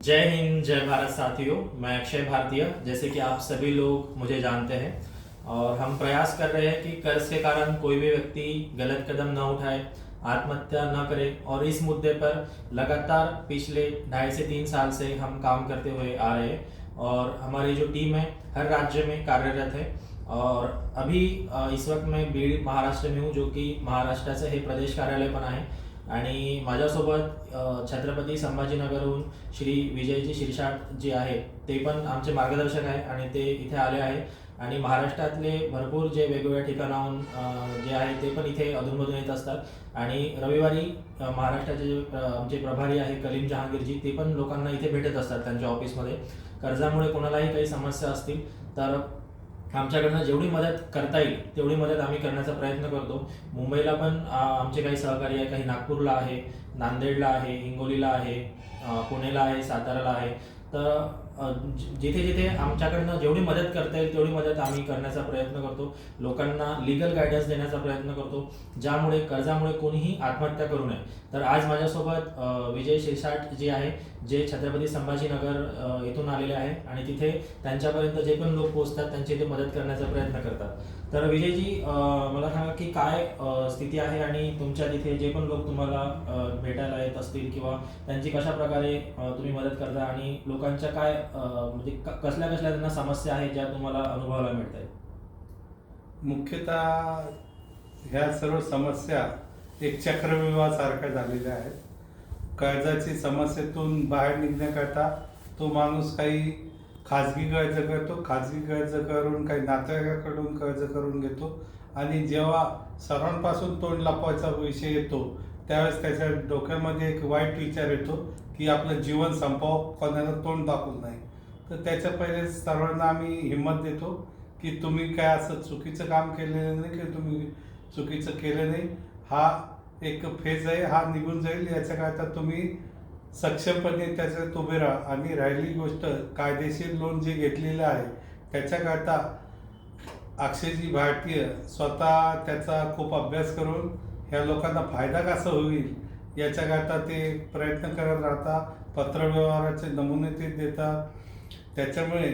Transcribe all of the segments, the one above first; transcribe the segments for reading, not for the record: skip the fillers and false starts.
जय हिंद, जय भारत साथियों। मैं अक्षय भारतीय, जैसे कि आप सभी लोग मुझे जानते हैं। और हम प्रयास कर रहे हैं कि कर्ज के कारण कोई भी व्यक्ति गलत कदम न उठाए, आत्महत्या न करे। और इस मुद्दे पर लगातार पिछले 2.5 से 3 साल से हम काम करते हुए आ रहे हैं। और हमारी जो टीम है हर राज्य में कार्यरत है। और अभी इस वक्त मैं बीड महाराष्ट्र में हूँ, जो कि महाराष्ट्राचं हे प्रदेश कार्यालय पण आहे। आणि माझ्यासोबत छत्रपती संभाजीनगरहून श्री विजयजी शिरसाट जे आहे ते पण आमचे मार्गदर्शक आहे आणि ते इथे आले आहे। आणि महाराष्ट्रातले भरपूर जे वेगवेगळ्या ठिकाणाहून जे आहे ते पण इथे अधूनमधून येत असतात। आणि रविवारी महाराष्ट्राचे जे आमचे प्रभारी आहे कलीम जहांगीरजी, ते पण लोकांना इथे भेटत असतात त्यांच्या ऑफिसमध्ये। कर्जामुळे कोणालाही काही समस्या असतील तर आमच्याकडनं जेवढी मदत करता येईल तेवढी मदत आम्ही करण्याचा प्रयत्न करतो। मुंबईला पण आमचे काही सहकारी आहे, काही नागपूरला आहे, नांदेडला आहे, हिंगोलीला आहे, पुणेला आहे, साताराला आहे। तर जिथे जिथे आमच्याकडनं जेवढी मदत करता येईल तेवढी मदत आम्ही करण्याचा प्रयत्न करतो। लोकांना लीगल गायडन्स देण्याचा प्रयत्न करतो, ज्यामुळे कर्जामुळे कोणीही आत्महत्या करू नये। तर आज माझ्यासोबत विजय शिरसाट जे आहे, जे छत्रपती संभाजीनगर इथून आलेले आहे आणि तिथे त्यांच्यापर्यंत जे पण लोक पोहोचतात त्यांची इथे मदत करण्याचा प्रयत्न करतात। तर विजयजी, मला सांगा की काय स्थिती आहे आणि तुमच्या तिथे जे पण लोक तुम्हाला भेटायला येत असतील किंवा त्यांची कशा प्रकारे तुम्ही मदत करता आणि लोकांच्या काय म्हणजे कसल्या कसल्या त्यांना समस्या आहेत ज्या तुम्हाला अनुभवायला मिळत आहेत? मुख्यतः ह्या सर्व समस्या एक चक्रव्यूहासारख्या झालेल्या आहेत। कर्जाची समस्येतून बाहेर निघण्याकरता तो माणूस काही खाजगी कर्ज करतो, खाजगी कर्ज करून काही नातेवाईकाकडून कर्ज करून घेतो आणि जेव्हा सर्वांपासून तोंड लपवायचा विषय येतो त्यावेळेस त्याच्या डोक्यामध्ये एक वाईट विचार येतो की आपलं जीवन संपवावं, कोणाला तोंड दाखवू नाही। तर त्याच्या पहिले सर्वांना आम्ही हिंमत देतो की तुम्ही काय असं चुकीचं काम केलेलं नाही, की तुम्ही चुकीचं केलं नाही, हा एक फेज आहे, हा निघून जाईल। याच्याकरता तुम्ही सक्षमपणे त्याच्यात उभे राहा। आणि राहिली गोष्ट कायदेशीर लोन जे घेतलेलं आहे त्याच्याकरता अक्षयजी भारतीय स्वतः त्याचा खूप अभ्यास करून ह्या लोकांना फायदा कसा होईल याच्याकरता ते प्रयत्न करत राहतात। पत्रव्यवहाराचे नमुने ते देतात। त्याच्यामुळे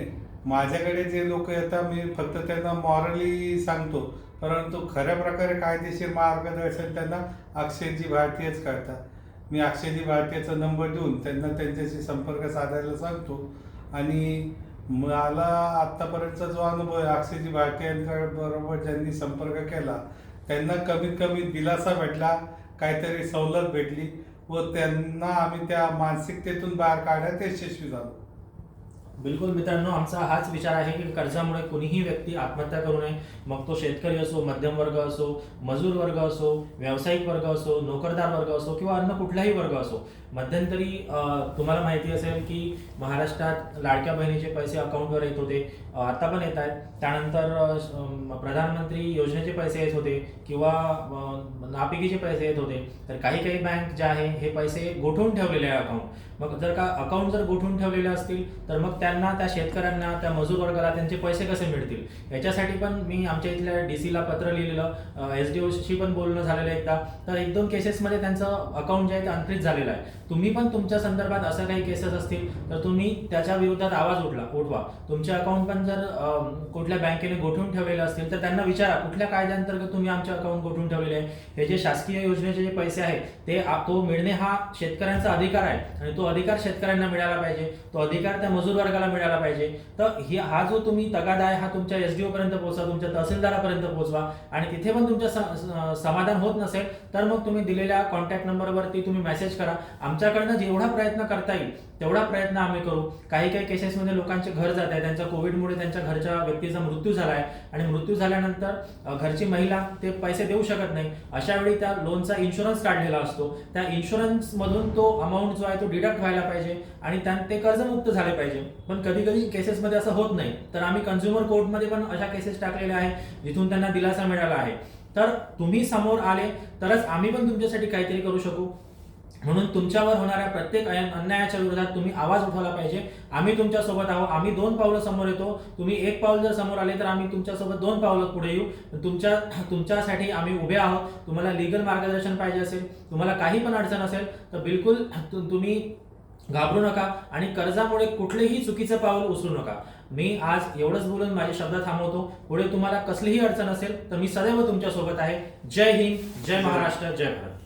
माझ्याकडे जे लोक येतात मी फक्त त्यांना मॉरली सांगतो, परंतु खऱ्या प्रकारे कायदेशीर मार्गदर्शन त्यांना अक्षयजी भारतीयच करतात। मी अक्षयजी भारतीयचा नंबर देऊन त्यांना त्यांच्याशी संपर्क साधायला सांगतो। आणि मला आत्तापर्यंतचा जो अनुभव आहे, अक्षयजी भारतीयांबरोबर ज्यांनी संपर्क केला त्यांना कमीत कमी दिलासा भेटला, काहीतरी सवलत भेटली व त्यांना आम्ही त्या मानसिकतेतून बाहेर काढण्यात यशस्वी झालो। बिलकुल मित्रांनो, आमचा हाच विचार आहे की कर्जामुळे कोणीही व्यक्ती आत्महत्या करू नये। मग तो शेतकरी असो, मध्यम वर्ग असो, मजूर वर्ग असो, व्यावसायिक वर्ग असो, नोकरदार वर्ग असो किंवा अन्य कुठलाही वर्ग असो। मध्यंतरी तुम्हाला माहिती असेल की महाराष्ट्रात लाडक्या बहिणीचे पैसे अकाउंटवर येत होते, आता पण येत आहेत। त्यानंतर प्रधानमंत्री योजनेचे पैसे येत होते किंवा नापिकीचे पैसे येत होते। तर काही काही बँक जे आहे हे पैसे गोठवून ठेवलेले आहे अकाउंट। मग जर का अकाउंट जर गोठवून ठेवलेले असतील तर मग त्यांना, त्या शेतकऱ्यांना, त्या मजूर वर्गाला त्यांचे पैसे कसे मिळतील? याच्यासाठी पण मी आमच्या इथल्या DC ला पत्र लिहिलेलं, SDOशी पण बोलणं झालेलं एकदा। तर 1-2 केसेसमध्ये त्यांचं अकाउंट जे आहे ते अनफ्रीज झालेलं आहे। तुम्ही पण तुमच्या संदर्भात असं काही केसेस असतील तर तुम्ही त्याच्या विरोधात आवाज उठवा। तुमचे अकाउंट पण जर कुठल्या बँकेने गोठवून ठेवलेले असतील तर त्यांना विचारा कुठल्या कायद्याअंतर्गत तुम्ही आमचे अकाउंट गोठवून ठेवलेले आहे। हे जे शासकीय योजनेचे जे पैसे आहेत ते तो मिळणे हा शेतकऱ्यांचा अधिकार आहे आणि तो अधिकार शेतकऱ्यांना मिळाला पाहिजे, तो अधिकार त्या मजूर वर्गाला मिळाला पाहिजे। तर हा जो तुम्ही तगादा आहे हा तुमच्या SDO पर्यंत पोहोचवा, तुमच्या तहसीलदारापर्यंत पोहोचवा। आणि तिथे पण तुमचं समाधान होत नसेल तर मग तुम्ही दिलेल्या कॉन्टॅक्ट नंबरवरती तुम्ही मेसेज करा। आमच्याकडनं जेवढा प्रयत्न करता येईल तेवढा प्रयत्न आम्ही करू। काही काही केसेसमध्ये लोकांचे घर जात आहे, त्यांच्या कोविडमुळे त्यांच्या घरच्या व्यक्तीचा मृत्यू झाला आहे आणि मृत्यू झाल्यानंतर घरची महिला ते पैसे देऊ शकत नाही। अशा वेळी त्या लोनचा इन्शुरन्स काढलेला असतो, त्या इन्शुरन्समधून तो अमाऊंट जो आहे तो डिडक्ट व्हायला पाहिजे आणि ते कर्जमुक्त झाले पाहिजे। पण कधी कधी केसेसमध्ये असं होत नाही, तर आम्ही कन्झ्युमर कोर्टमध्ये पण अशा केसेस टाकलेल्या आहेत जिथून त्यांना दिलासा मिळाला आहे। तर तुम्ही समोर आले तरच आम्ही पण तुमच्यासाठी काहीतरी करू शकू। म्हणून तुमच्यावर होणाऱ्या प्रत्येक अन्यायाच्या विरोधात तुम्ही आवाज उठवला पाहिजे। आम्ही तुमच्या सोबत आहोत। आम्ही 2 पावलं समोर येतो, तुम्ही 1 पाऊल जर समोर आले तर आम्ही तुमच्यासोबत 2 पावलं पुढे येऊ। तुमच्यासाठी आम्ही उभे आहोत। तुम्हाला लीगल मार्गदर्शन पाहिजे असेल, तुम्हाला काही पण अडचण असेल तर बिलकुल तुम्ही घाबरू नका आणि कर्जामुळे कुठलेही चुकीचं पाऊल उचलू नका. मी आज एवढंच बोलून माझे शब्द थांबवतो. पुढे तुम्हाला कसलीही अडचण असेल तर मी सदैव तुमच्या सोबत आहे. जय हिंद, जय महाराष्ट्र, जय भारत.